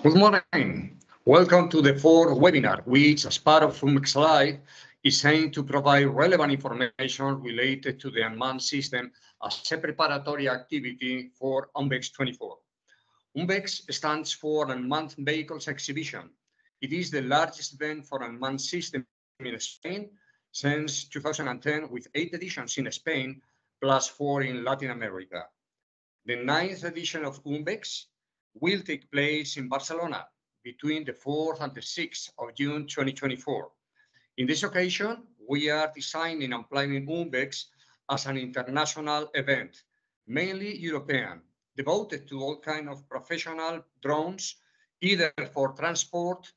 Good morning. Welcome to the fourth webinar, which, as part of Unvexlive, is aimed to provide relevant information related to the unmanned system as a preparatory activity for Unvex 24. Unvex stands for Unmanned Vehicles Exhibition. It is the largest event for unmanned systems in Spain since 2010, with 8 editions in Spain, plus 4 in Latin America. The 9th edition of Unvex will take place in Barcelona between the 4th and the 6th of June 2024. In this occasion, we are designing and planning Unvex as an international event, mainly European, devoted to all kinds of professional drones, either for transport,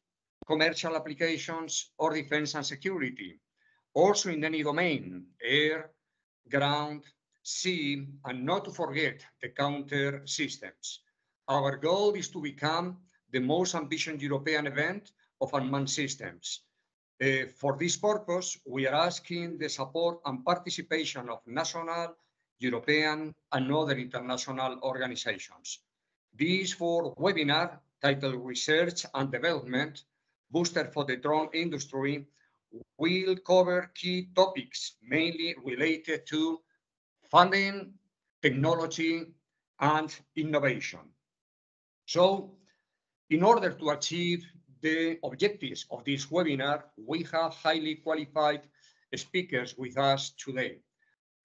commercial applications, or defense and security. Also in any domain, air, ground, sea, and not to forget the counter systems. Our goal is to become the most ambitious European event of unmanned systems. For this purpose, we are asking the support and participation of national, European, and other international organizations. This fourth webinar, titled Research and Development, Booster for the Drone Industry, will cover key topics mainly related to funding, technology, and innovation. So, in order to achieve the objectives of this webinar, we have highly qualified speakers with us today.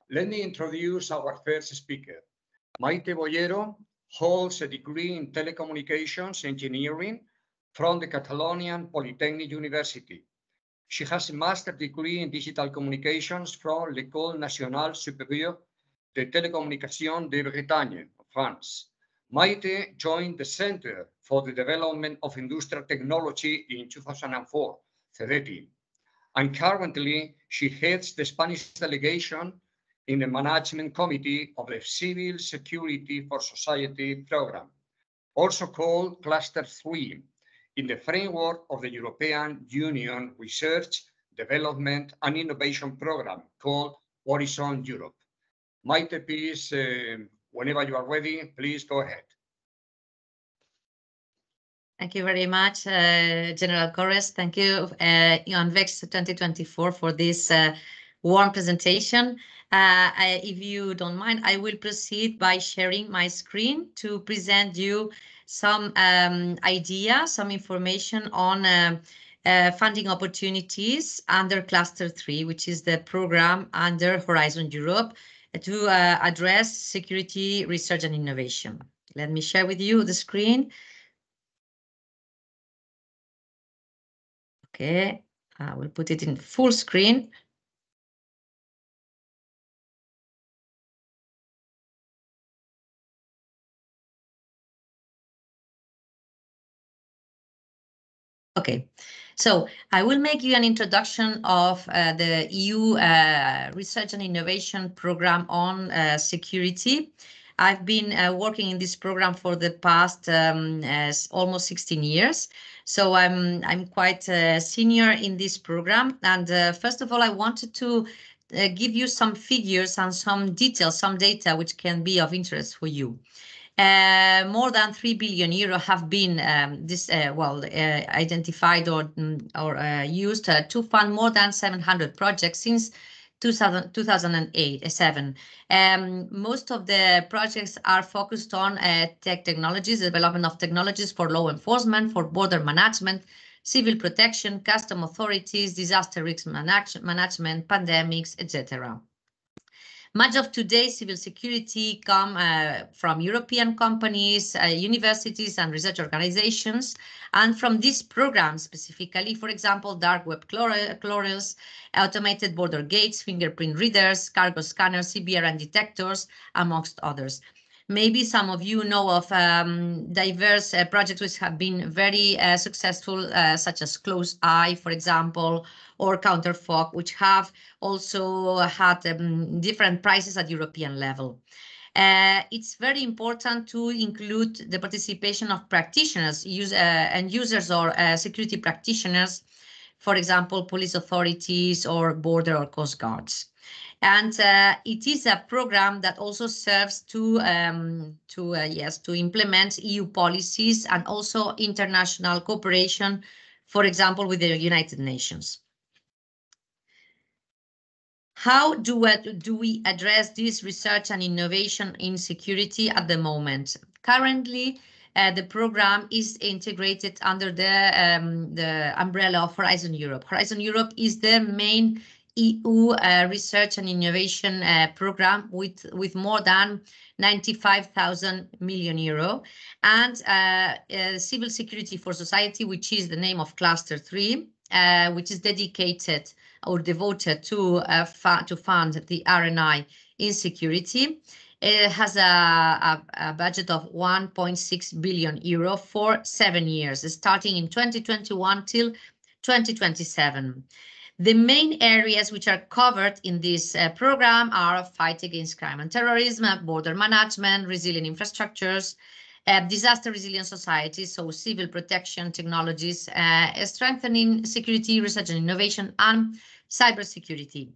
Let me introduce our first speaker. Maite Boyero holds a degree in telecommunications engineering from the Catalonian Polytechnic University. She has a master's degree in digital communications from l'École Nationale Supérieure de Télécommunications de Bretagne, France. Maite joined the Center for the Development of Industrial Technology in 2004, CDTI, and currently she heads the Spanish delegation in the Management Committee of the Civil Security for Society program, also called Cluster 3, in the framework of the European Union Research, Development and Innovation Program called Horizon Europe. Maite, please, whenever you are ready, please go ahead. Thank you very much, General Corres. Thank you, Unvex 2024, for this warm presentation. If you don't mind, I will proceed by sharing my screen to present you some ideas, some information on funding opportunities under Cluster 3, which is the program under Horizon Europe to address security, research, and innovation. Let me share with you the screen. Okay, I will put it in full screen. Okay, so I will make you an introduction of the EU Research and Innovation Program on security. I've been working in this program for the past almost 16 years. So I'm quite senior in this program. And first of all, I wanted to give you some figures and some details, some data which can be of interest for you. More than 3 billion euro have been identified or used to fund more than 700 projects since 2007. Most of the projects are focused on technologies, development of technologies for law enforcement, for border management, civil protection, custom authorities, disaster risk management, pandemics, etc. Much of today's civil security come from European companies, universities, and research organizations, and from these programs specifically, for example, dark web crawlers, automated border gates, fingerprint readers, cargo scanners, CBRN detectors, amongst others. Maybe some of you know of diverse projects which have been very successful, such as Close Eye, for example, or Counterfog, which have also had different prizes at European level. It's very important to include the participation of practitioners and users or security practitioners, for example, police authorities or border or coast guards. And it is a program that also serves to implement EU policies and also international cooperation, for example, with the United Nations. How do we address this research and innovation in security at the moment? Currently, the program is integrated under the umbrella of Horizon Europe. Horizon Europe is the main EU research and innovation program with more than 95,000 million euro, and Civil Security for Society, which is the name of Cluster 3, which is dedicated or devoted to fund the R&I in security. It has a budget of 1.6 billion euro for 7 years, starting in 2021 till 2027. The main areas which are covered in this program are fight against crime and terrorism, border management, resilient infrastructures, disaster resilient societies, so civil protection technologies, strengthening security, research and innovation, and cybersecurity.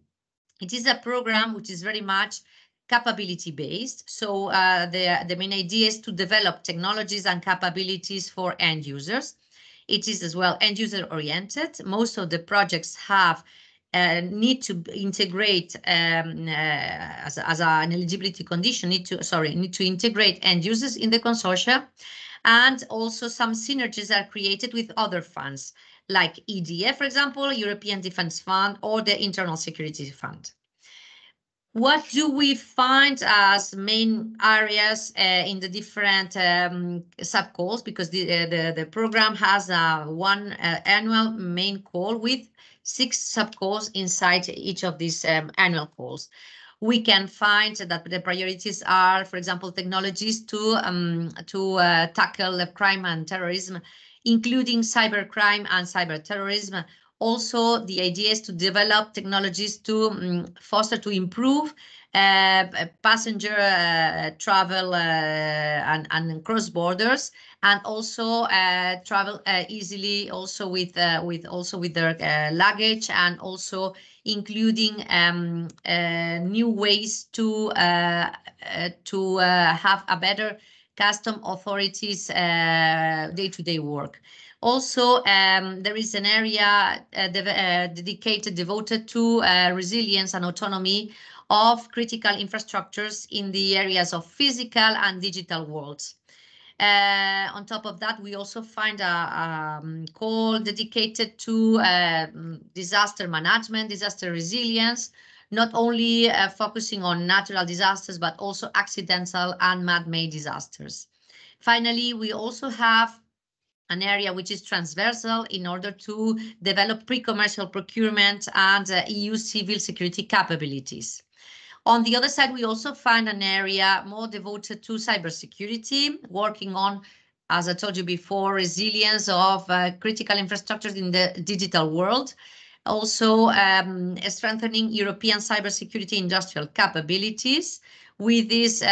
It is a program which is very much capability based. So the main idea is to develop technologies and capabilities for end users. It is as well end user oriented. Most of the projects have need to integrate as an eligibility condition, need to integrate end users in the consortia, and also some synergies are created with other funds like EDF, for example, European Defence Fund, or the Internal Security Fund. What do we find as main areas in the different sub-calls? Because the program has one annual main call with 6 sub-calls inside each of these annual calls. We can find that the priorities are, for example, technologies to tackle crime and terrorism, including cybercrime and cyberterrorism. Also, the idea is to develop technologies to foster, to improve passenger travel and cross borders, and also travel easily, also with their luggage, and also including new ways to have a better custom authorities day-to-day work. Also, there is an area devoted to resilience and autonomy of critical infrastructures in the areas of physical and digital worlds. On top of that, we also find a call dedicated to disaster management, disaster resilience, not only focusing on natural disasters, but also accidental and man-made disasters. Finally, we also have an area which is transversal in order to develop pre-commercial procurement and EU civil security capabilities. On the other side, we also find an area more devoted to cybersecurity, working on, as I told you before, resilience of critical infrastructures in the digital world. Also, strengthening European cybersecurity industrial capabilities with these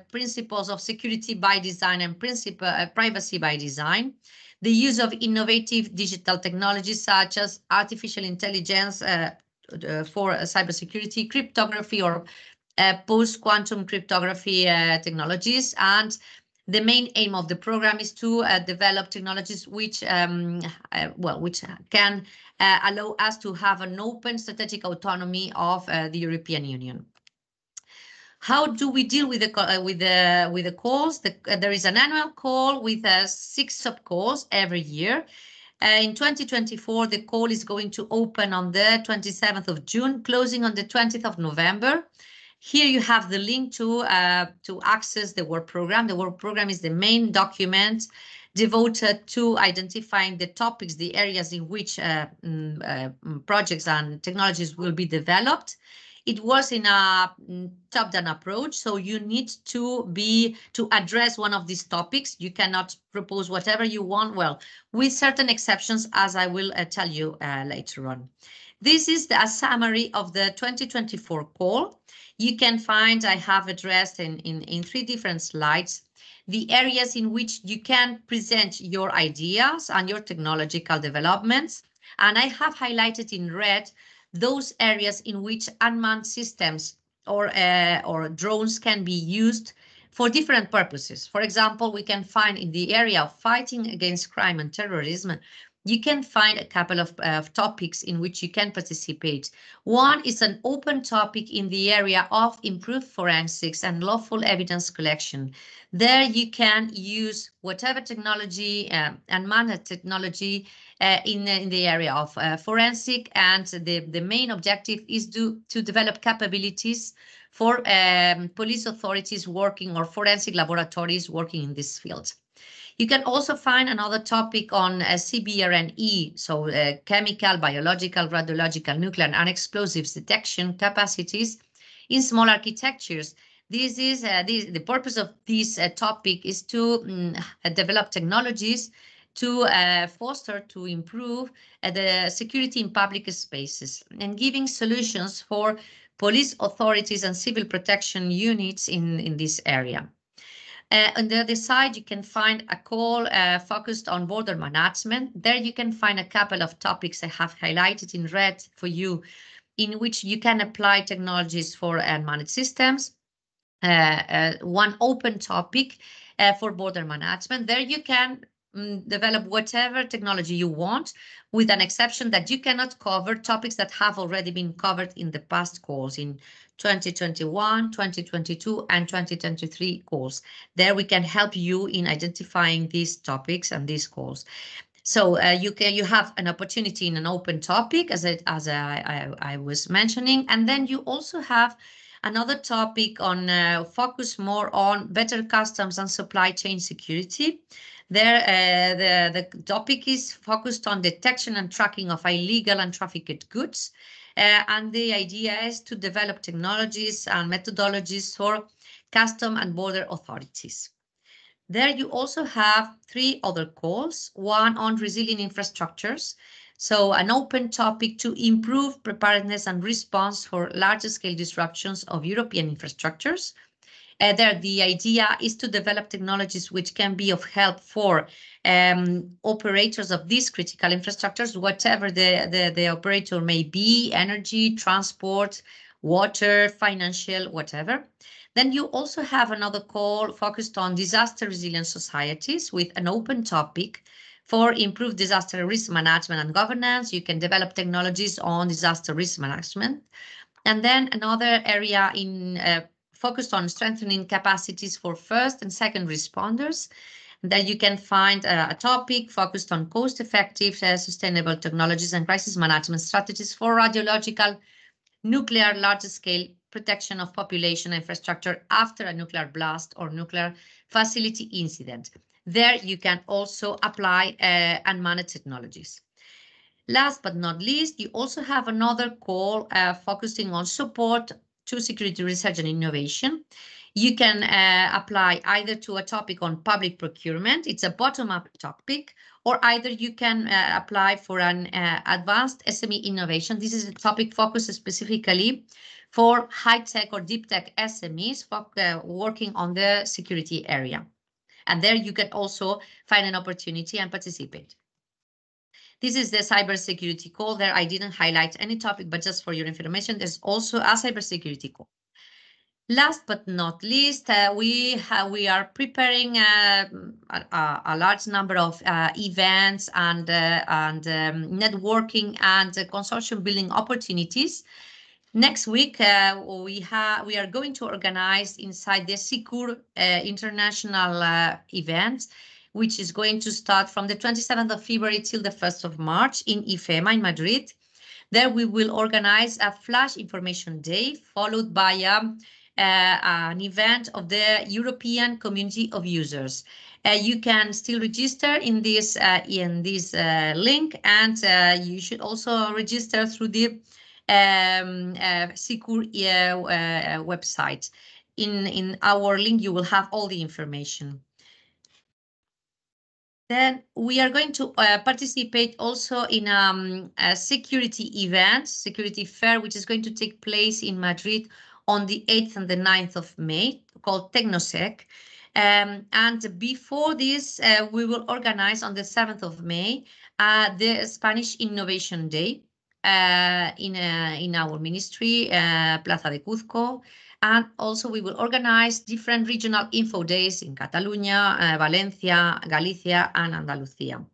principles of security by design and privacy by design. The use of innovative digital technologies such as artificial intelligence for cybersecurity, cryptography, or post-quantum cryptography technologies. And the main aim of the program is to develop technologies which can allow us to have an open strategic autonomy of the European Union. How do we deal with the calls? There is an annual call with 6 sub-calls every year. In 2024, the call is going to open on the 27th of June, closing on the 20th of November. Here you have the link to access the work program. The work program is the main document devoted to identifying the topics, the areas in which projects and technologies will be developed. It was in a top-down approach, so you need to address one of these topics. You cannot propose whatever you want, well, with certain exceptions, as I will tell you later on. This is a summary of the 2024 call. You can find, I have addressed in 3 different slides, the areas in which you can present your ideas and your technological developments. And I have highlighted in red those areas in which unmanned systems or drones can be used for different purposes. For example, we can find in the area of fighting against crime and terrorism, you can find a couple of topics in which you can participate. One is an open topic in the area of improved forensics and lawful evidence collection. There you can use whatever technology and managed technology in the area of forensic, and the main objective is to develop capabilities for police authorities working or forensic laboratories working in this field. You can also find another topic on CBRNE, so chemical, biological, radiological, nuclear, and explosives detection capacities in small architectures. This is the purpose of this topic is to develop technologies to foster, to improve the security in public spaces and giving solutions for police authorities and civil protection units in this area. On the other side, you can find a call focused on border management. There you can find a couple of topics I have highlighted in red for you, in which you can apply technologies for managed systems. One open topic for border management. There you can develop whatever technology you want, with an exception that you cannot cover topics that have already been covered in the past calls in 2021, 2022, and 2023 calls. There we can help you in identifying these topics and these calls. So you have an opportunity in an open topic, as I was mentioning, and then you also have another topic on focus more on better customs and supply chain security. There, the topic is focused on detection and tracking of illegal and trafficked goods. And the idea is to develop technologies and methodologies for custom and border authorities. There you also have 3 other calls, one on resilient infrastructures. So an open topic to improve preparedness and response for large-scale disruptions of European infrastructures. There, the idea is to develop technologies which can be of help for operators of these critical infrastructures, whatever the operator may be, energy, transport, water, financial, whatever. Then you also have another call focused on disaster resilient societies with an open topic for improved disaster risk management and governance. You can develop technologies on disaster risk management. And then another area in focused on strengthening capacities for first and second responders. That you can find a topic focused on cost-effective, sustainable technologies and crisis management strategies for radiological, nuclear, large-scale protection of population infrastructure after a nuclear blast or nuclear facility incident. There you can also apply unmanned technologies. Last but not least, you also have another call focusing on support to security research and innovation. You can apply either to a topic on public procurement, it's a bottom-up topic, or either you can apply for an advanced SME innovation. This is a topic focused specifically for high-tech or deep-tech SMEs working on the security area. And there you can also find an opportunity and participate. This is the cybersecurity call. There I didn't highlight any topic, but just for your information, there's also a cybersecurity call. Last but not least, we are preparing a large number of events and networking and consortium building opportunities. Next week, we are going to organize inside the SICUR international event, which is going to start from the 27th of February till the 1st of March in IFEMA in Madrid. There we will organize a flash information day followed by an event of the European Community of Users. You can still register in this link, and you should also register through the SICUR website. In our link, you will have all the information. Then we are going to participate also in a security event, security fair, which is going to take place in Madrid on the 8th and the 9th of May, called TecnoSec. And before this, we will organize on the 7th of May the Spanish Innovation Day. in our ministry, Plaza de Cuzco. And also we will organize different regional info days in Catalonia, Valencia, Galicia, and Andalusia.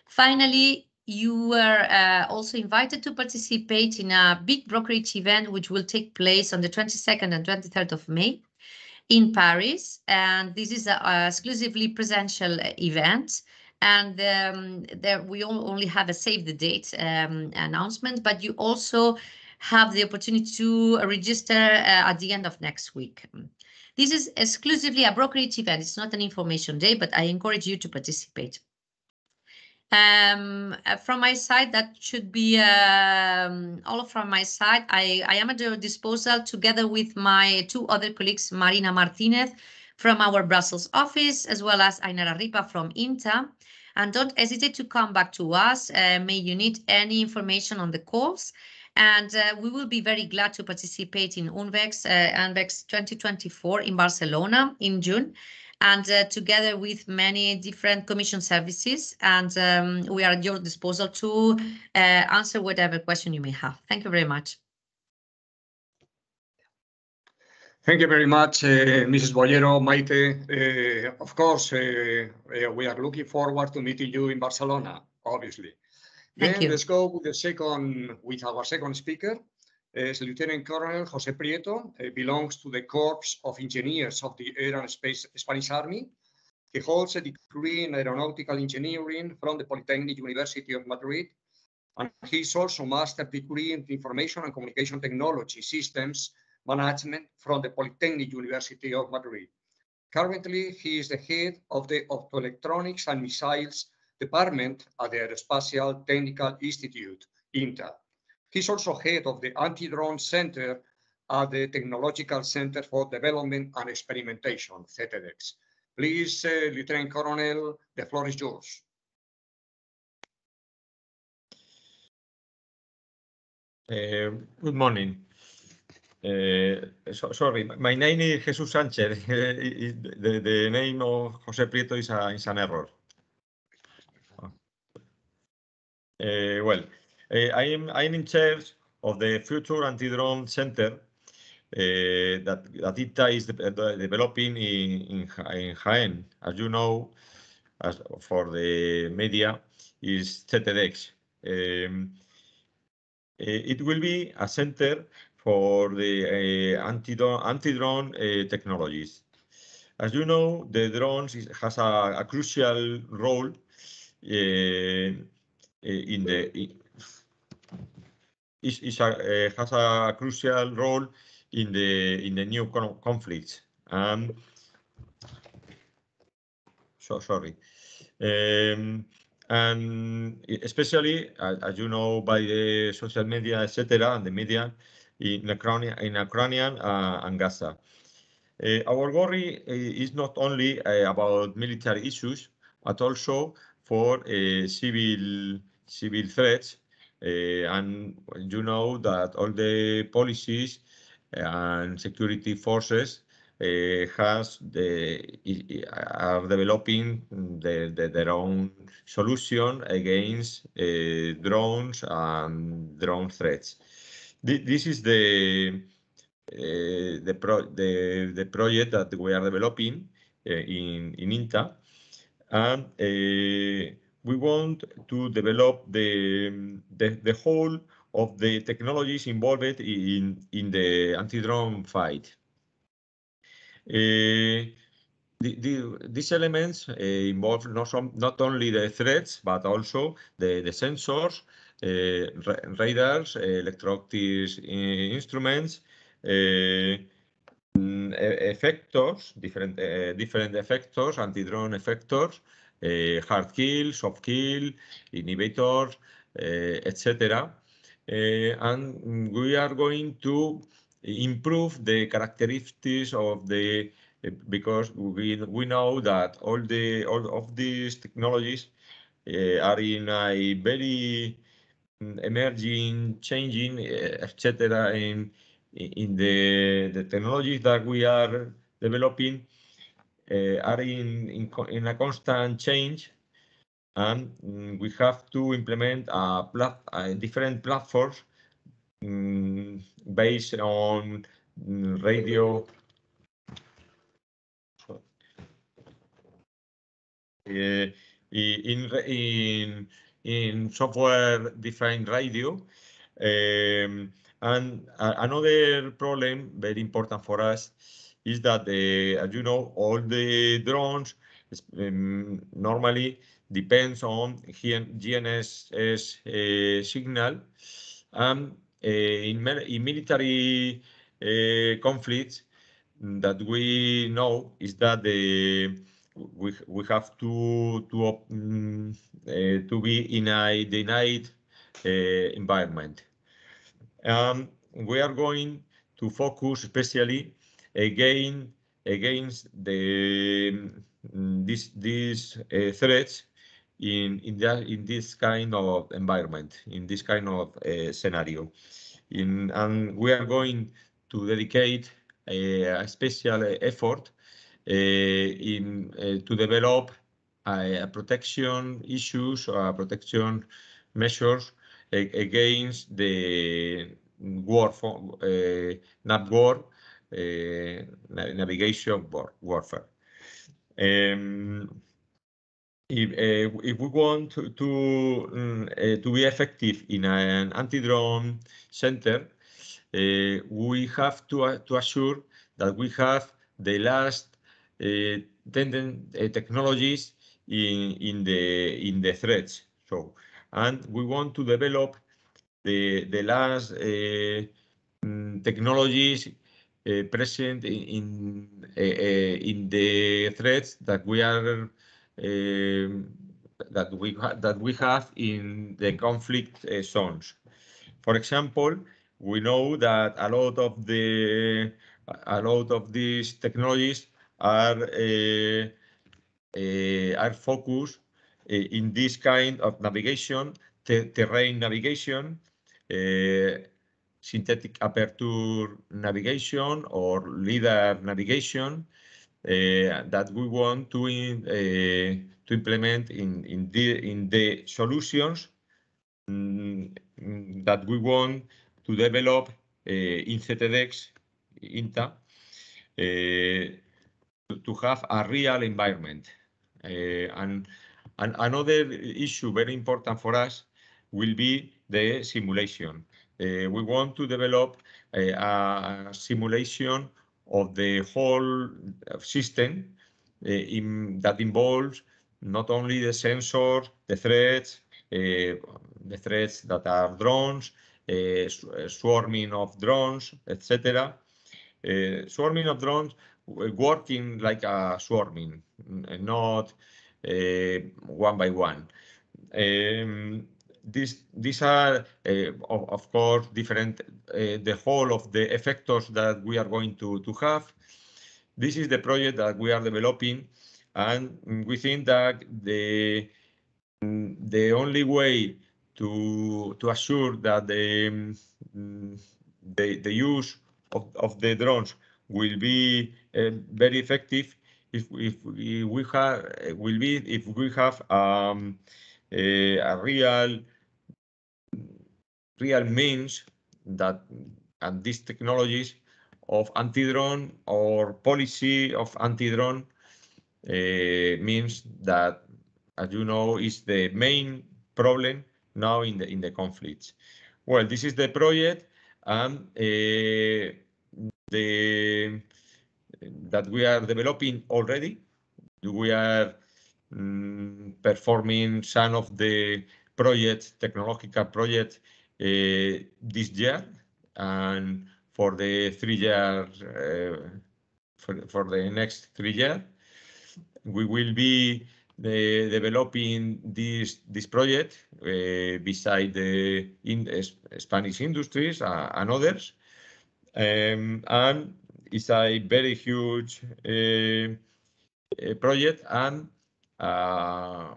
Finally, you were also invited to participate in a big brokerage event which will take place on the 22nd and 23rd of May in Paris. And this is an exclusively presential event. And there we only have a save the date announcement, but you also have the opportunity to register at the end of next week. This is exclusively a brokerage event. It's not an information day, but I encourage you to participate. From my side, that should be all from my side. I am at your disposal together with my two other colleagues, Marina Martinez from our Brussels office, as well as Ainara Ripa from INTA. And don't hesitate to come back to us. May you need any information on the calls. And we will be very glad to participate in Unvex 2024 in Barcelona in June, and together with many different commission services. And we are at your disposal to answer whatever question you may have. Thank you very much. Thank you very much, Mrs. Boyero, Maite. Of course, we are looking forward to meeting you in Barcelona, obviously. Thank you. Let's go with our second speaker. Is Lieutenant Colonel José Prieto, belongs to the Corps of Engineers of the Air and Space Spanish Army. He holds a degree in aeronautical engineering from the Polytechnic University of Madrid, and he's also a master's degree in information and communication technology systems management from the Polytechnic University of Madrid. Currently, he is the head of the Optoelectronics and Missiles Department at the Aerospatial Technical Institute, INTA. He's also head of the Anti-Drone Center at the Technological Center for Development and Experimentation, CDTI. Please, Lieutenant Colonel, the floor is yours. Good morning. Sorry, my name is Jesús Sánchez. The name of José Prieto is an error. I'm in charge of the future anti-drone center that INTA is developing in Jaén. As you know, as for the media, is CDTI. It will be a center for the anti-drone technologies. As you know, the drones has a crucial role has a crucial role in the new conflicts. And especially, as you know, by the social media, etc., and the media in Ukraine and Gaza. Our worry is not only about military issues, but also for civil threats. And you know that all the policies and security forces are developing their own solution against drones and drone threats. This is the project that we are developing in INTA, and we want to develop the whole of the technologies involved in the anti-drone fight. These elements involve not only the threats, but also the sensors, radars, electro-optic instruments, effectors, different effectors, anti-drone effectors, hard kill, soft kill, inhibitors, etc. And we are going to improve the characteristics of the, because we know that all of these technologies are in a very emerging, changing, etc. in the technologies that we are developing are in a constant change, and we have to implement different platforms based on radio. In software-defined radio. And another problem very important for us is that, as you know, all the drones normally depends on GNSS signal. And in military conflicts, that we know is that we have to be in a denied environment. We are going to focus especially against these threats in this kind of environment, in this kind of scenario. And we are going to dedicate a special effort to develop protection issues or protection measures against the navigation warfare. If we want to be effective in an anti-drone center, we have to assure that we have the last technologies in the threats. So, and we want to develop the last technologies present in the threats that we are that we have in the conflict zones. For example, we know that a lot of these technologies are focused in this kind of navigation, terrain navigation, synthetic aperture navigation, or LiDAR navigation, that we want to implement in the solutions that we want to develop in CTDX, INTA, to have a real environment. And another issue very important for us will be the simulation. We want to develop a simulation of the whole system that involves not only the sensor, the threats that are drones, swarming of drones, etc. Swarming of drones working like a swarming, not one by one. These are, of course, different, the whole of the effectors that we are going to have. This is the project that we are developing, and we think that the only way to assure that the use of the drones will be very effective if we have a real means that, and these technologies of anti-drone or policy of anti-drone means that, as you know, is the main problem now in the conflicts. Well, this is the project, and that we are developing already. We are performing some of the technological projects this year, and for the 3 years, for the next 3 years, we will be developing this project beside the Spanish industries and others, and it's a very huge project, and a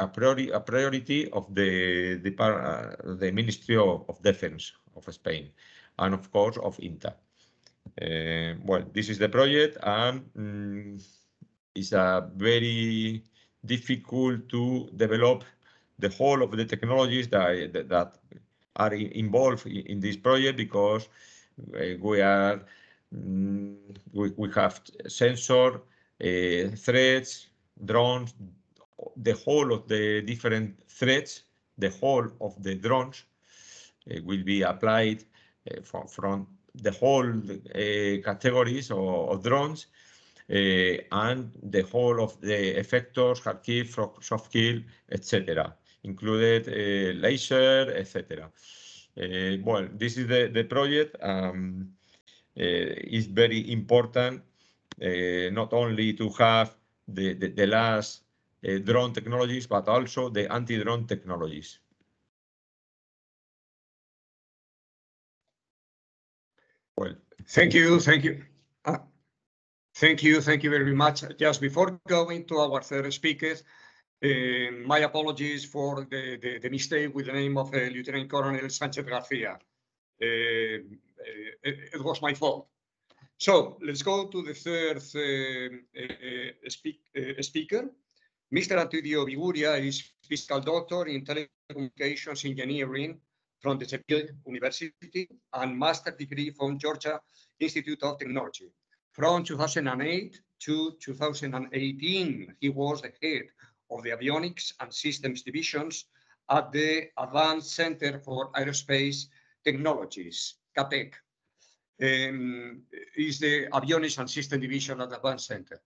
priority of the Ministry of Defense of Spain, and of course of INTA. Well, this is the project, and it's a very difficult to develop the whole of the technologies that are involved in this project, because we have sensor, threads, drones, the whole of the different threads, the whole of the drones will be applied from the whole categories of drones, and the whole of the effectors, hard kill, soft kill, etc., included laser, etc. Well, this is the project. Is very important, not only to have the last drone technologies, but also the anti-drone technologies. Well, thank you very much. Just before going to our third speaker, my apologies for the mistake with the name of Lieutenant Colonel Sanchez Garcia. It was my fault. So let's go to the third speaker. Mr. Antidio Viguria is Fiscal Doctor in Telecommunications Engineering from the Sheffield University and Master degree from Georgia Institute of Technology. From 2008 to 2018, he was the head of the Avionics and Systems divisions at the Advanced Center for Aerospace Technologies, CATED. Is the Avionics and System division at the Advanced Center.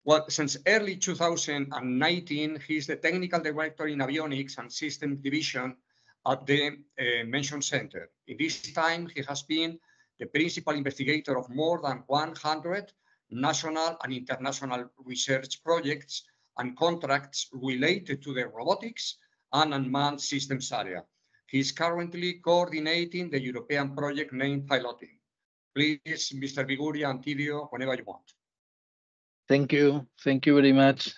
Well, since early 2019, he is the Technical Director in Avionics and System division at the mentioned center. In this time, he has been the principal investigator of more than 100 national and international research projects and contracts related to the robotics and unmanned systems area. He is currently coordinating the European project named Piloting. Please, Mr. Viguria, Antidio, whenever you want. Thank you very much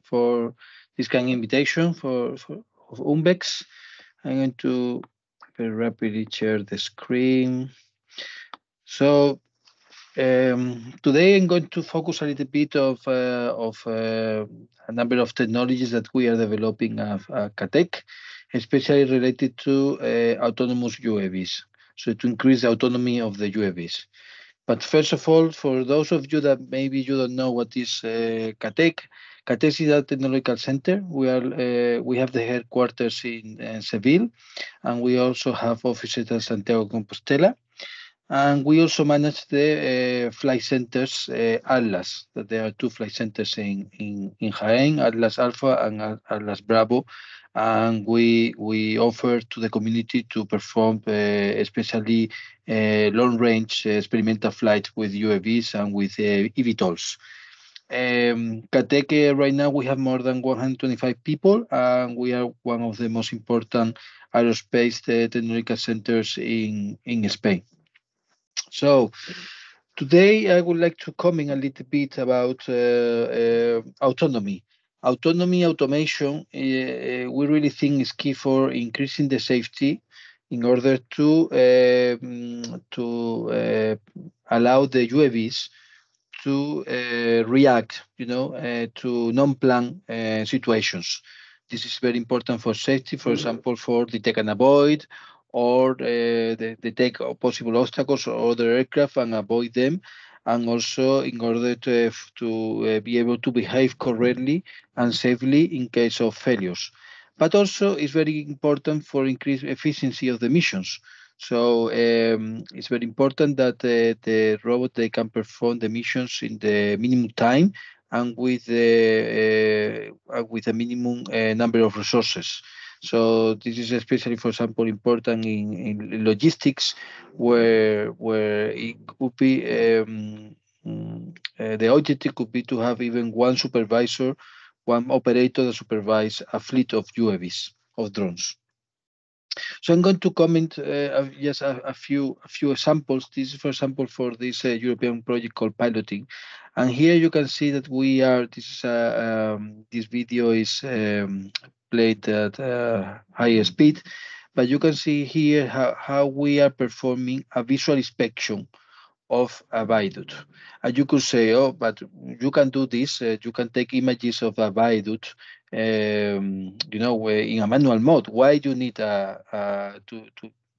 for this kind invitation of Unvex. I'm going to very rapidly share the screen. So today I'm going to focus a little bit of a number of technologies that we are developing at CATEC, especially related to autonomous UAVs, so to increase the autonomy of the UAVs. But first of all, for those of you that maybe you don't know what is CATEC, CATEC is a technological center. We have the headquarters in Seville, and we also have offices at Santiago de Compostela. And we also manage the flight centers, Atlas, that there are two flight centers in Jaén, Atlas Alpha and Atlas Bravo. And we offer to the community to perform especially long-range experimental flight with UAVs and with eVTOLs. CATEC right now we have more than 125 people, and we are one of the most important aerospace technological centers in Spain. So today I would like to comment a little bit about autonomy. Automation, we really think is key for increasing the safety in order to allow the UAVs to react, to non-planned situations. This is very important for safety, for example, for detect and avoid, or detect possible obstacles or other aircraft and avoid them, and also in order to be able to behave correctly and safely in case of failures. But also it's very important for increased efficiency of the missions. So it's very important that the robot, they can perform the missions in the minimum time and with a minimum number of resources. So this is especially, for example, important in logistics, where it could be the objective could be to have even one supervisor, one operator that supervise a fleet of UAVs, of drones. So I'm going to comment just a few examples. This is, for example, for this European project called Piloting, and here you can see that we are. This video is played at higher speed, but you can see here how we are performing a visual inspection of a viaduct. And you could say, oh, but you can do this. You can take images of a viaduct, you know, in a manual mode. Why do you need to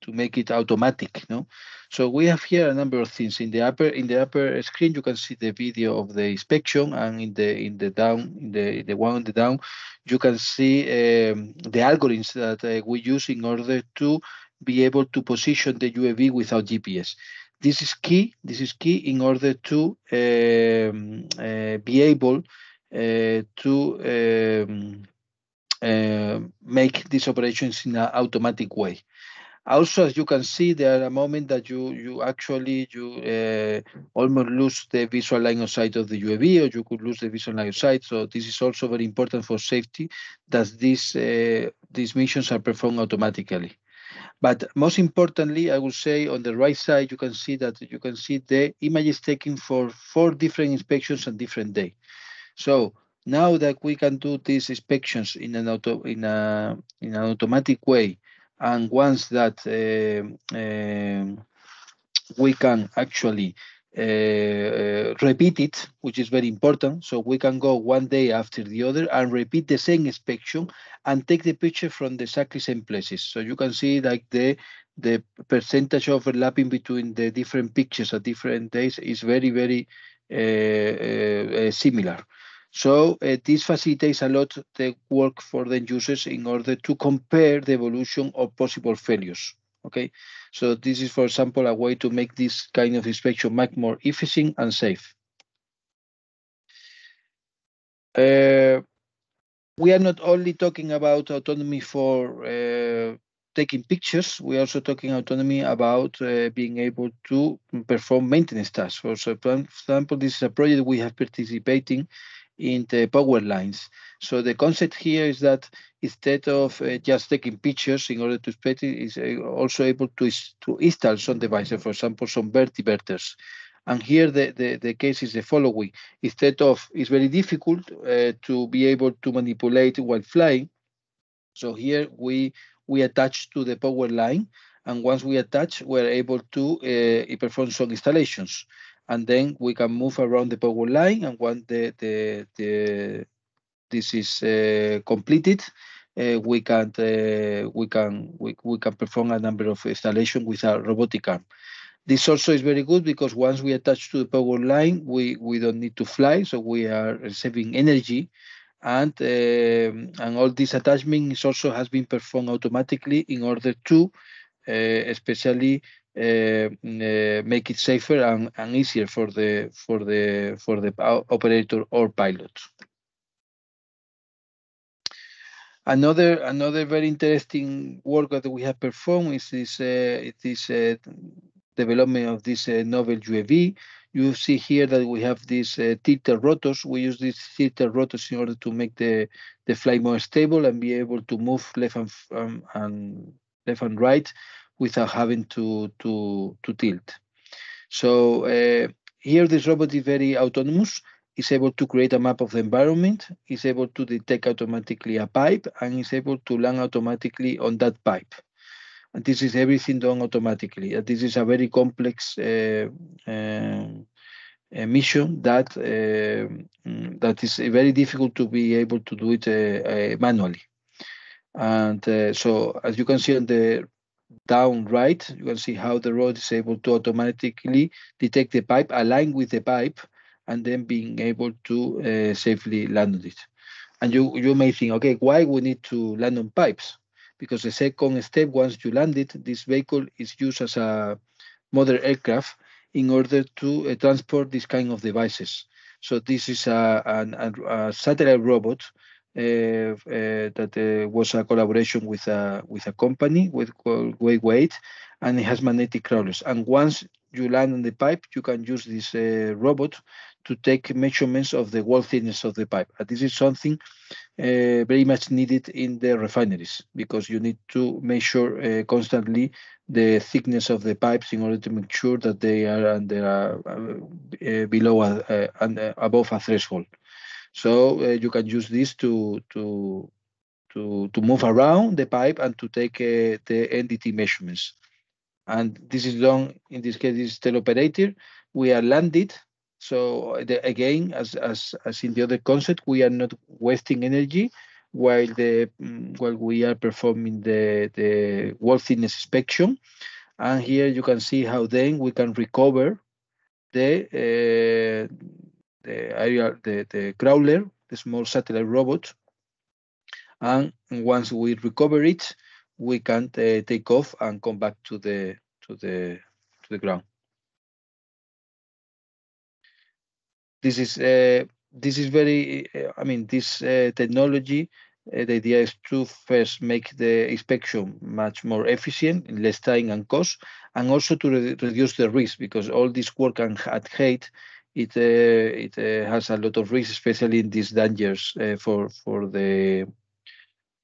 make it automatic? No. So we have here a number of things. In the upper screen, you can see the video of the inspection, and in the one on the down, you can see the algorithms that we use in order to be able to position the UAV without GPS. This is key. This is key in order to be able to make these operations in an automatic way. Also, as you can see, there are a moment that you actually almost lose the visual line of sight of the UAV, or you could lose the visual line of sight. So this is also very important for safety, that these missions are performed automatically. But most importantly, I would say on the right side, you can see the images taken for 4 different inspections on different day. So now that we can do these inspections in an automatic way, and once that we can actually repeat it, which is very important. So we can go one day after the other and repeat the same inspection and take the picture from the exactly same places. So you can see like the percentage overlapping between the different pictures at different days is very, very similar. So this facilitates a lot the work for the users in order to compare the evolution of possible failures. Okay, so this is, for example, a way to make this kind of inspection much more efficient and safe. We are not only talking about autonomy for taking pictures, we are also talking autonomy about being able to perform maintenance tasks. For example, this is a project we have participating in the power lines. So the concept here is that instead of just taking pictures in order to inspect it, is also able to install some devices, for example, some vertiverters. And here the case is the following. Instead of, it's very difficult to be able to manipulate while flying. So here we attach to the power line, and once we attach, we're able to perform some installations. And then we can move around the power line, and once this is completed, we can perform a number of installations with a robotic arm. This also is very good because once we attach to the power line, we don't need to fly, so we are saving energy, and all this attachment is also has been performed automatically in order to especially make it safer and easier for the operator or pilot. Another very interesting work that we have performed is this development of this novel UAV. You see here that we have these tilted rotors. We use these tilted rotors in order to make the flight more stable and be able to move left and right without having to tilt. So here this robot is very autonomous. It's able to create a map of the environment. It's able to detect automatically a pipe, and is able to land automatically on that pipe. And this is everything done automatically. This is a very complex mission that is very difficult to be able to do it manually. And so, as you can see on the down right, you can see how the robot is able to automatically detect the pipe, align with the pipe, and then being able to safely land on it. And you may think, okay, why we need to land on pipes? Because the second step, once you land it, this vehicle is used as a mother aircraft in order to transport this kind of devices. So this is a satellite robot that was a collaboration with a company called Weight, and it has magnetic crawlers. And once you land on the pipe, you can use this robot to take measurements of the wall thickness of the pipe. And this is something very much needed in the refineries, because you need to measure constantly the thickness of the pipes in order to make sure that they are below and above a threshold. So you can use this to move around the pipe and to take the NDT measurements. And this is done, in this case, is teleoperator, we are landed. So again, as in the other concept, we are not wasting energy while we are performing the worthiness inspection. And here you can see how then we can recover the crawler, the small satellite robot. And once we recover it, we can take off and come back to the ground. This is very. I mean, this technology. The idea is to first make the inspection much more efficient, in less time and cost, and also to reduce the risk, because all this work at height, it has a lot of risk, especially in these dangers for the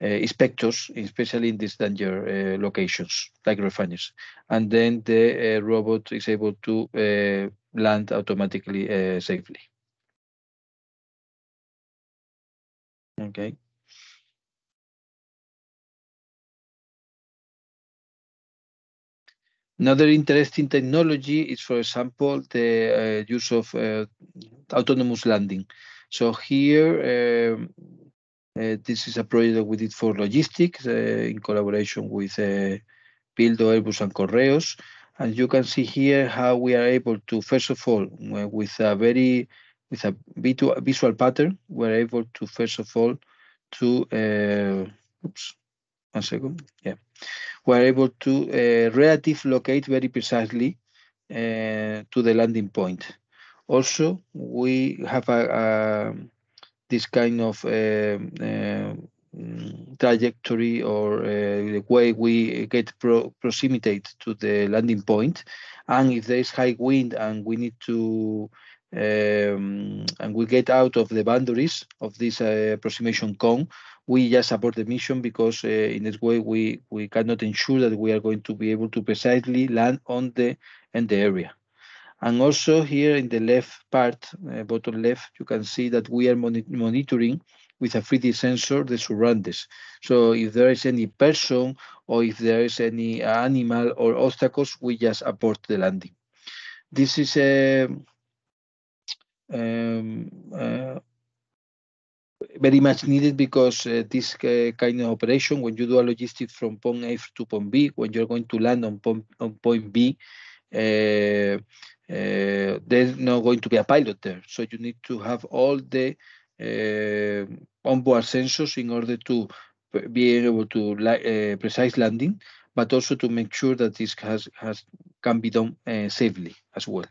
inspectors, especially in these danger locations like refineries. And then the robot is able to land automatically safely. Okay. Another interesting technology is, for example, the use of autonomous landing. So here, this is a project that we did for logistics in collaboration with Pildo, Airbus, and Correos. And you can see here how we are able to, first of all, with a visual pattern, we're able to, first of all, to, oops, 1 second, yeah. We're able to relative locate very precisely to the landing point. Also, we have this kind of trajectory, or the way we get proximate to the landing point. And if there is high wind and we need to and we get out of the boundaries of this approximation cone, we just abort the mission, because in this way we cannot ensure that we are going to be able to precisely land in the area. And also here in the left part, bottom left, you can see that we are monitoring with a 3D sensor the surroundings. So if there is any person, or if there is any animal or obstacles, we just abort the landing. This is very much needed, because this kind of operation, when you do a logistics from point A to point B, when you're going to land on point B, there's not going to be a pilot there. So you need to have all the onboard sensors in order to be able to precise landing, but also to make sure that this can be done safely as well.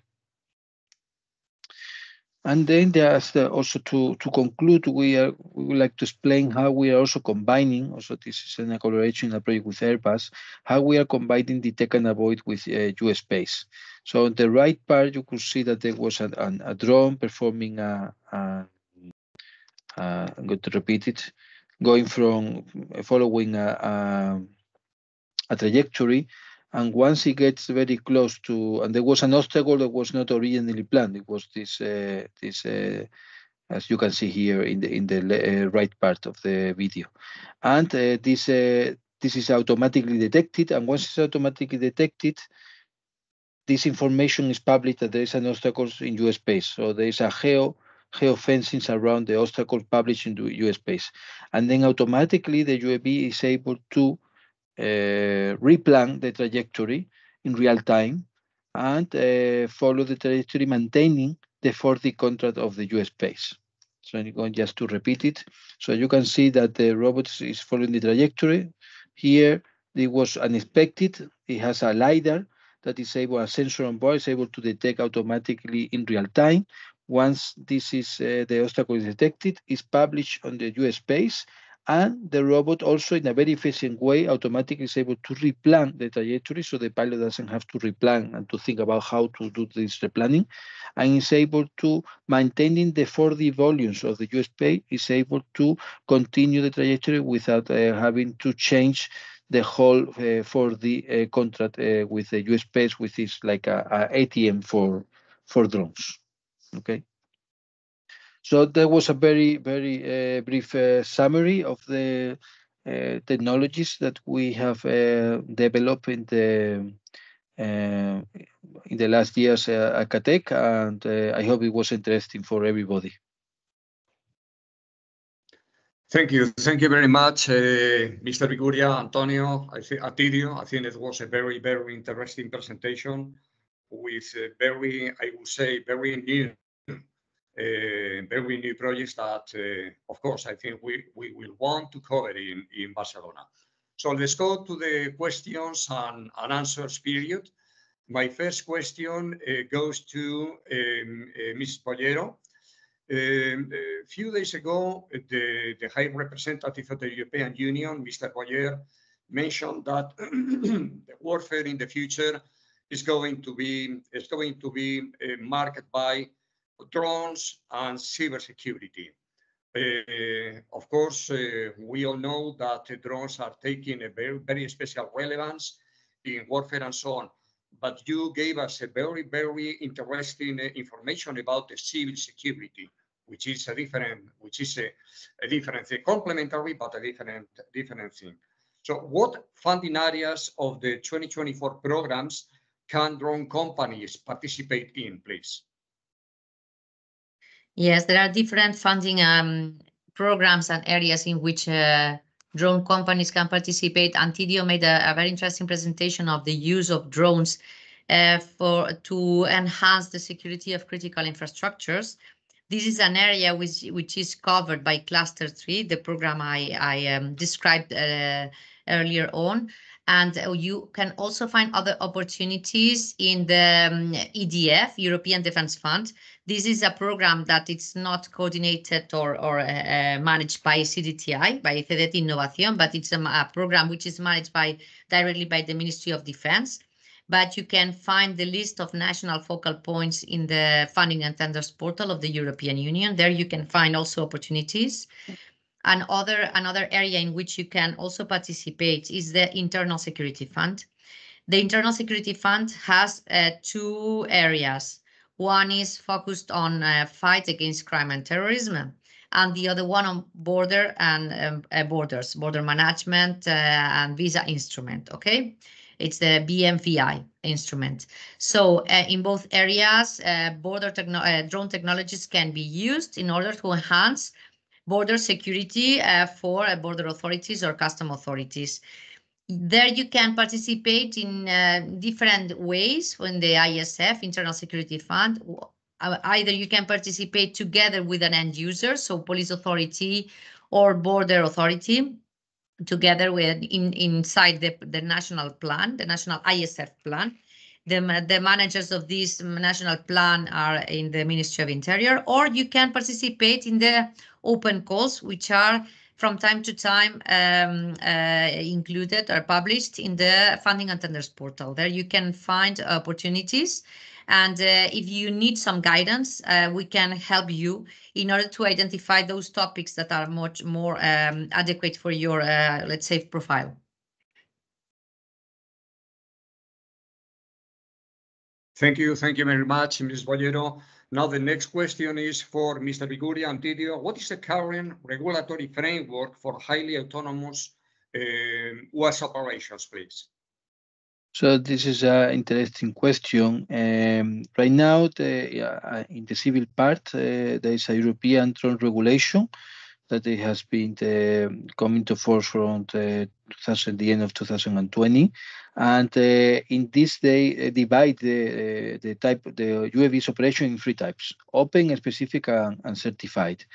And then there's also to conclude, we would like to explain how we are also combining, also this is in a collaboration in a project with Airbus, how we are combining detect and avoid with U-Space. So on the right part, you could see that there was a drone performing I'm going to repeat it, going from following a trajectory. And once it gets very close to, and there was an obstacle that was not originally planned. It was this, as you can see here in the right part of the video. And this is automatically detected. And once it's automatically detected, this information is published that there is an obstacle in U-Space. So there is a geofencing around the obstacle published in the U-Space. And then automatically the UAV is able to replan the trajectory in real time and follow the trajectory, maintaining the 4D contract of the U-Space. So I'm going just to repeat it. So you can see that the robot is following the trajectory. Here, it was unexpected. It has a LiDAR that is able, a sensor on board is able to detect automatically in real time. Once this is the obstacle is detected, it's published on the U-Space. And the robot also, in a very efficient way, automatically is able to replan the trajectory, so the pilot doesn't have to replan and to think about how to do this replanning, and is able to, maintaining the 4D volumes of the U-Space, is able to continue the trajectory without having to change the whole 4D contract with the U-Space, which is like a ATM for drones. Okay. So there was a very, very brief summary of the technologies that we have developed in the in the last years at CATED, and I hope it was interesting for everybody. Thank you very much, Mr. Viguria, Antonio, Antidio. I think it was a very, very interesting presentation with very, I would say, very new projects that, of course, I think we will want to cover in Barcelona. So let's go to the questions and answers period. My first question goes to Ms. Boyero. A few days ago, the High Representative of the European Union, Mr. Boyero, mentioned that the warfare in the future is going to be marked by drones and cybersecurity. Of course, we all know that drones are taking a very, very special relevance in warfare and so on. But you gave us a very, very interesting information about the civil security, which is a different thing, complementary, but a different thing. So what funding areas of the 2024 programs can drone companies participate in, please? Yes, there are different funding programs and areas in which drone companies can participate. Antidio made a very interesting presentation of the use of drones to enhance the security of critical infrastructures. This is an area which is covered by Cluster 3, the program I described earlier on. And you can also find other opportunities in the EDF, European Defence Fund. This is a program that it's not coordinated or managed by CDTI, by CDTI Innovación, but it's a program which is managed directly by the Ministry of Defence. But you can find the list of national focal points in the Funding and Tenders portal of the European Union. There you can find also opportunities. Another area in which you can also participate is the Internal Security Fund. The Internal Security Fund has two areas. One is focused on fight against crime and terrorism, and the other one on border and border management and visa instrument. Okay, it's the BMVI instrument. So in both areas, drone technologies can be used in order to enhance border security for border authorities or custom authorities. There you can participate in different ways in the ISF, Internal Security Fund. Either you can participate together with an end user, so police authority or border authority, together with inside the national plan, the national ISF plan. The managers of this national plan are in the Ministry of Interior, or you can participate in the open calls, which are from time to time included or published in the Funding and Tenders portal. There you can find opportunities. And if you need some guidance, we can help you in order to identify those topics that are much more adequate for your, let's say, profile. Thank you very much, Ms. Boyero. Now the next question is for Mr. Viguria and Antidio. What is the current regulatory framework for highly autonomous UAS operations, please? So this is an interesting question. Right now, in the civil part, there is a European drone regulation that it has been coming to force from the end of 2020, and in this they divide the UAVs operation in three types: open, specific, and certified.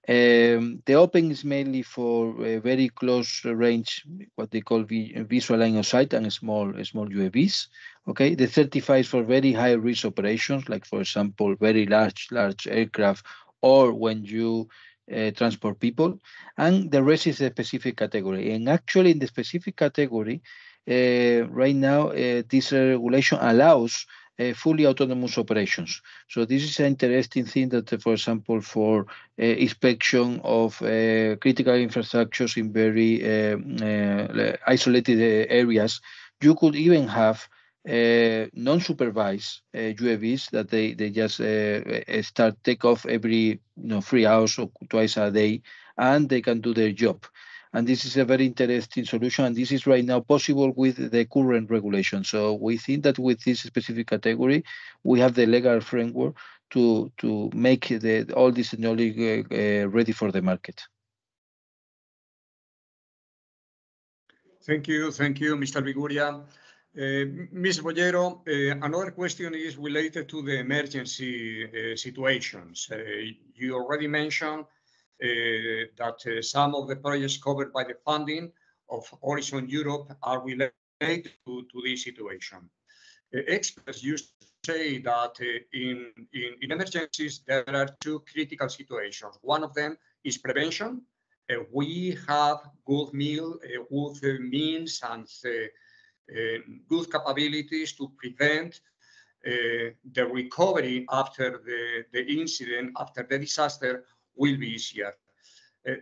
The open is mainly for very close range, what they call visual line of sight, and small UAVs. Okay, the certified is for very high risk operations, like for example, very large aircraft, or when you transport people, and the rest is a specific category. And actually, in the specific category, right now, this regulation allows fully autonomous operations. So this is an interesting thing that, for example, for inspection of critical infrastructures in very isolated areas, you could even have non-supervised UAVs that they just take off every 3 hours or twice a day, and they can do their job. And this is a very interesting solution, and this is right now possible with the current regulation. So we think that with this specific category, we have the legal framework to make all this technology ready for the market. Thank you, Mr. Viguria. Ms. Boyero, another question is related to the emergency situations. You already mentioned that some of the projects covered by the funding of Horizon Europe are related to this situation. Experts used to say that in emergencies, there are two critical situations. One of them is prevention. We have good means and good capabilities to prevent the recovery after the incident, after the disaster, will be easier.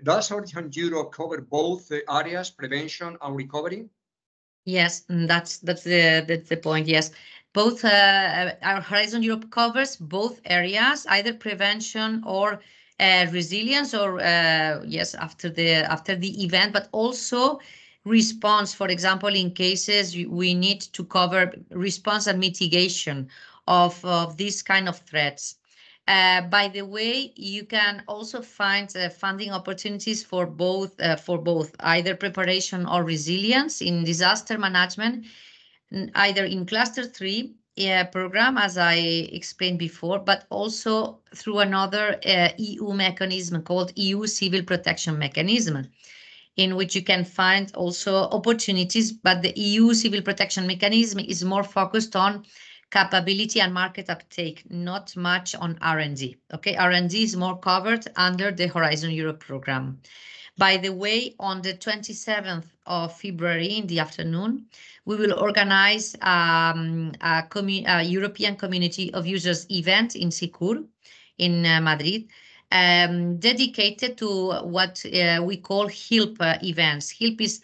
Does Horizon Europe cover both areas, prevention and recovery? Yes, that's the point. Yes, both our Horizon Europe covers both areas, either prevention or resilience, or yes, after the event, but also response. For example, in cases we need to cover response and mitigation of these kind of threats. By the way, you can also find funding opportunities for both either preparation or resilience in disaster management, either in Cluster 3 program, as I explained before, but also through another EU mechanism called EU Civil Protection Mechanism, in which you can find also opportunities, but the EU Civil Protection Mechanism is more focused on capability and market uptake, not much on R&D. Okay, R&D is more covered under the Horizon Europe program. By the way, on the 27th of February in the afternoon, we will organize a European Community of Users event in SICUR in Madrid, dedicated to what we call HILP events. HILP is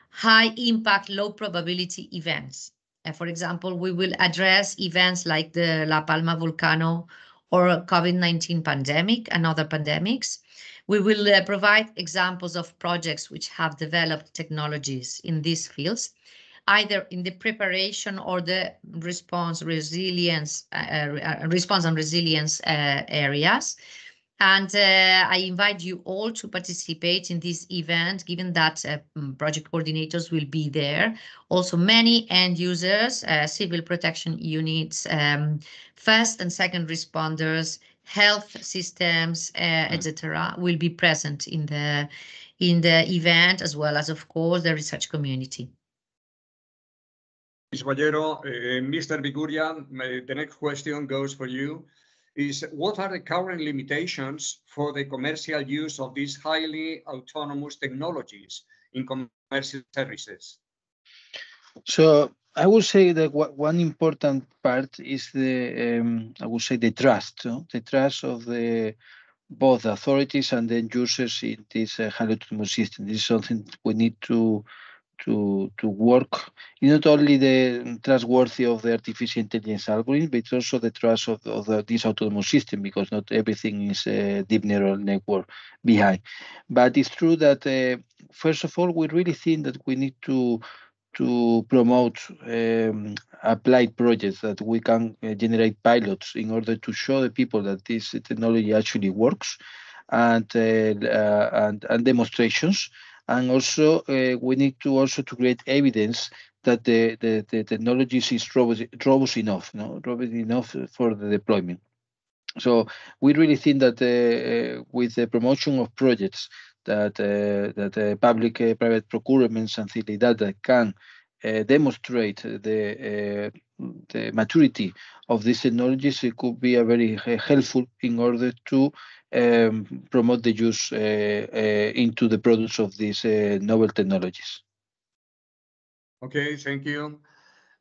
high impact, low probability events. For example, we will address events like the La Palma volcano or COVID-19 pandemic and other pandemics. We will provide examples of projects which have developed technologies in these fields, either in the preparation or the response and resilience areas. And I invite you all to participate in this event, given that project coordinators will be there. Also, many end users, civil protection units, first and second responders, health systems, etc., will be present in the event, as well as, of course, the research community. Ms. Boyero, Mr. Viguria, the next question goes for you. What are the current limitations for the commercial use of these highly autonomous technologies in commercial services? So I would say that one important part is the trust, the trust of both authorities and then users in this highly autonomous system. This is something we need to work. Not only the trustworthy of the artificial intelligence algorithm, but also the trust of this autonomous system, because not everything is a deep neural network behind. But it's true that first of all, we really think that we need to promote applied projects, that we can generate pilots in order to show the people that this technology actually works, and demonstrations. And also, we need to create evidence that the technology is robust enough, robust enough for the deployment. So we really think that with the promotion of projects that public-private procurements and things like that can demonstrate the maturity of these technologies, it could be a very helpful in order to promote the use into the products of these novel technologies. Okay, thank you.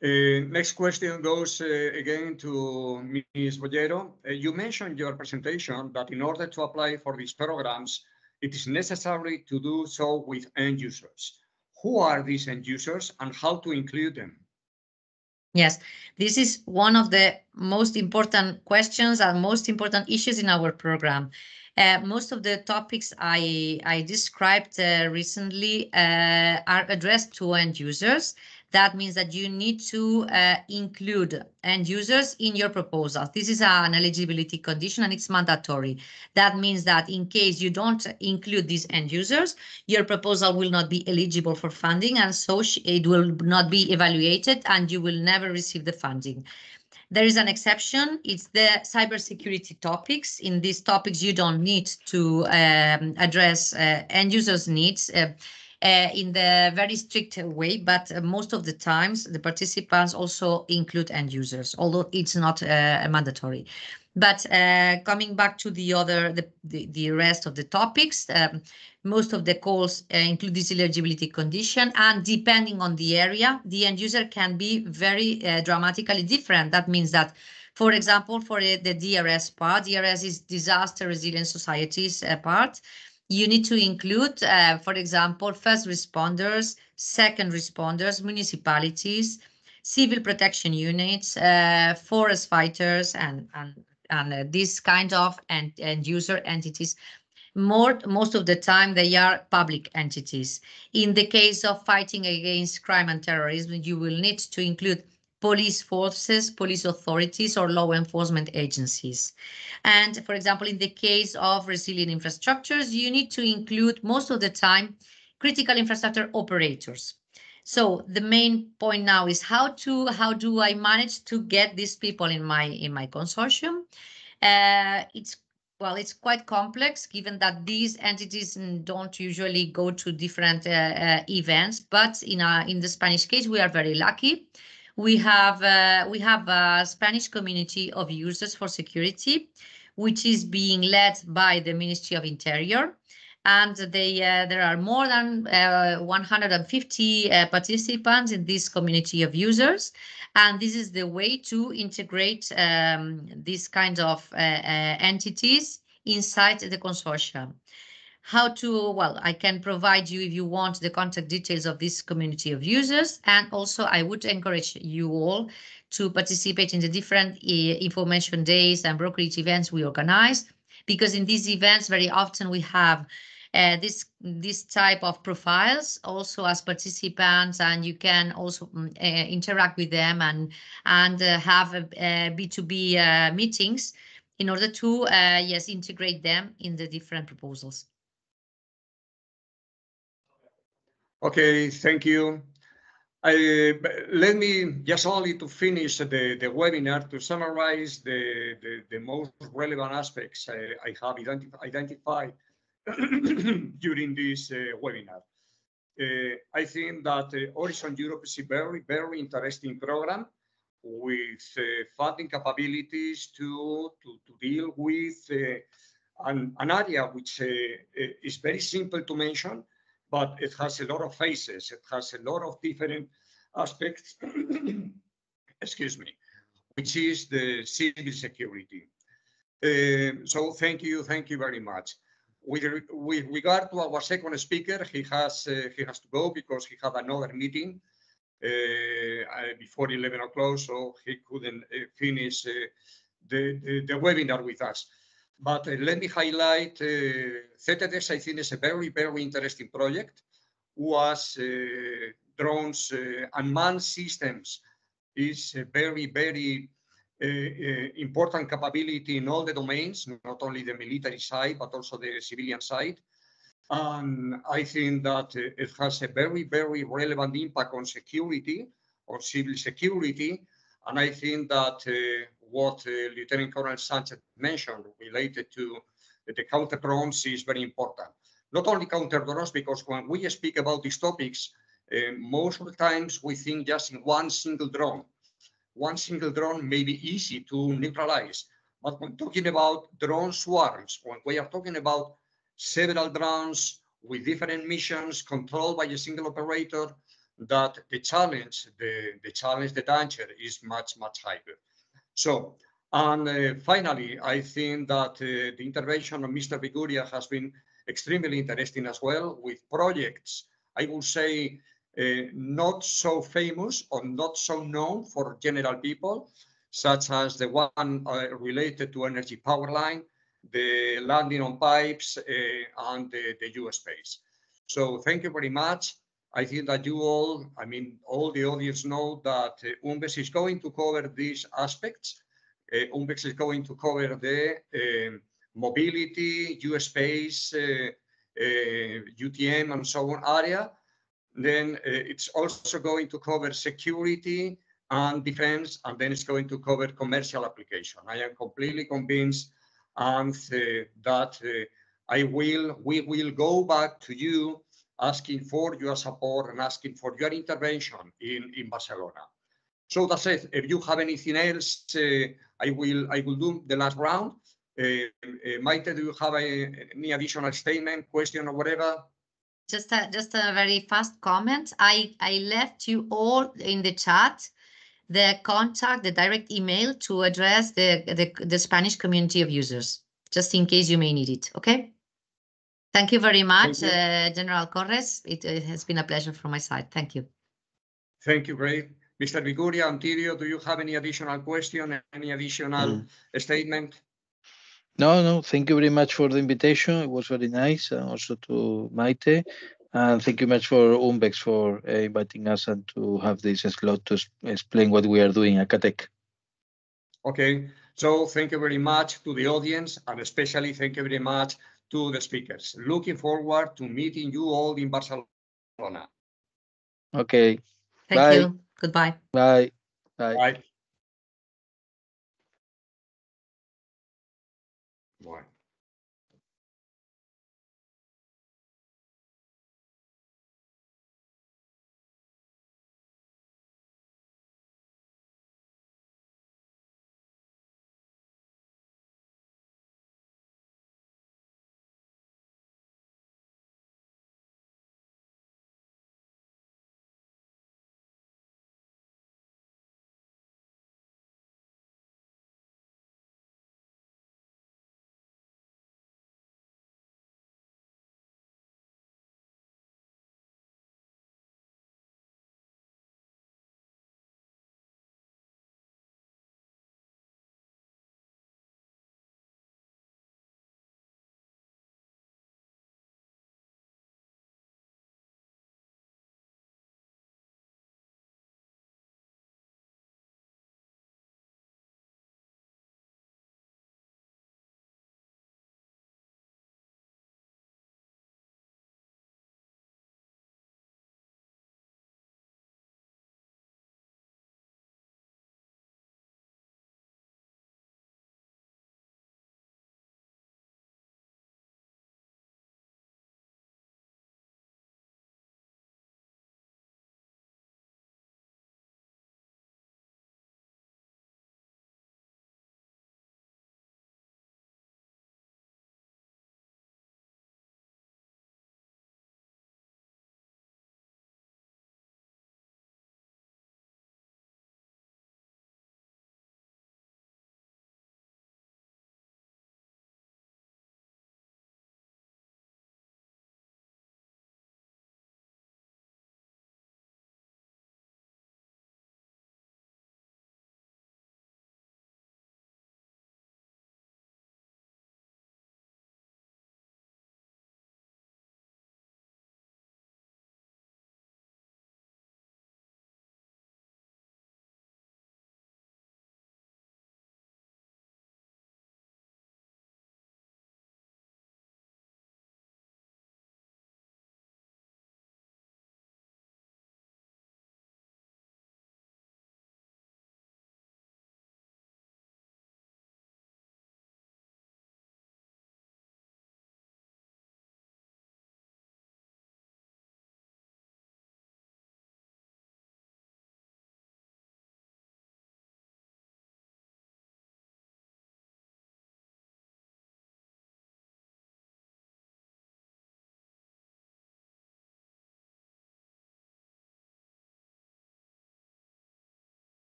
Next question goes again to Ms. Boyero. You mentioned in your presentation that in order to apply for these programs, it is necessary to do so with end users. Who are these end users and how to include them? Yes, this is one of the most important questions and most important issues in our program. Most of the topics I described recently are addressed to end users. That means that you need to include end users in your proposal. This is an eligibility condition and it's mandatory. That means that in case you don't include these end users, your proposal will not be eligible for funding, and so it will not be evaluated and you will never receive the funding. There is an exception. It's the cybersecurity topics. In these topics, you don't need to address end users' needs in the very strict way, but most of the times the participants also include end users, although it's not mandatory. But coming back to the rest of the topics, most of the calls include this eligibility condition, and depending on the area, the end user can be very dramatically different. That means that, for example, for the DRS part, DRS is Disaster Resilient Societies part, you need to include, for example, first responders, second responders, municipalities, civil protection units, forest fighters, and this kind of end user entities. Most of the time, they are public entities. In the case of fighting against crime and terrorism, you will need to include police forces, police authorities, or law enforcement agencies. And for example, in the case of resilient infrastructures, you need to include most of the time critical infrastructure operators. So the main point now is how do I manage to get these people in my consortium? It's quite complex, given that these entities don't usually go to different events. But in the Spanish case, we are very lucky. We have a Spanish community of users for security, which is being led by the Ministry of Interior. And there are more than 150 participants in this community of users. And this is the way to integrate these kinds of entities inside the consortium. I can provide you, if you want, the contact details of this community of users. And also, I would encourage you all to participate in the different information days and brokerage events we organize, because in these events, very often we have this type of profiles also as participants, and you can also interact with them and have B2B meetings in order to integrate them in the different proposals. Okay, thank you. Let me just only to finish the webinar to summarize the most relevant aspects I have identified during this webinar. I think that Horizon Europe is a very, very interesting program with funding capabilities to deal with an area which is very simple to mention, but it has a lot of phases. It has a lot of different aspects, excuse me, which is the civil security. So thank you very much. With regard to our second speaker, he has to go because he had another meeting before 11 o'clock, so he couldn't finish the webinar with us. But let me highlight CDTI, I think, is a very, very interesting project. Was drones, unmanned systems is a very, very important capability in all the domains, not only the military side, but also the civilian side. And I think that it has a very, very relevant impact on security, on civil security. And I think that what Lieutenant Colonel Sánchez mentioned related to the counter drones is very important. Not only counter drones, because when we speak about these topics, most of the times we think just in one single drone. One single drone may be easy to neutralize. But when talking about drone swarms, when we are talking about several drones with different missions controlled by a single operator, that the challenge, the danger is much, much higher. So, and finally, I think that the intervention of Mr. Viguria has been extremely interesting as well, with projects, I will say, not so famous or not so known for general people, such as the one related to energy power line, the landing on pipes, and the U-space. So thank you very much. I think that you all, I mean, all the audience know that Unvex is going to cover these aspects. Unvex is going to cover the mobility, U-space, UTM, and so on area. Then it's also going to cover security and defense, and then it's going to cover commercial application. I am completely convinced, and that we will go back to you asking for your support and asking for your intervention in Barcelona. So that's it. If you have anything else, I will do the last round. Maite, do you have any additional statement, question, or whatever? Just a very fast comment. I left you all in the chat the contact, the direct email to address the Spanish community of users, just in case you may need it. Okay. Thank you very much, General Corres. It has been a pleasure from my side. Thank you. Thank you, great. Mr. Viguria, Antidio, do you have any additional question, any additional statement? No, thank you very much for the invitation. It was very nice, and also to Maite. And thank you much for Unvex for inviting us and to have this slot to explain what we are doing at CATED. Okay, so thank you very much to the audience, and especially thank you very much to the speakers. Looking forward to meeting you all in Barcelona. Okay. Thank you. Goodbye. Bye. Bye.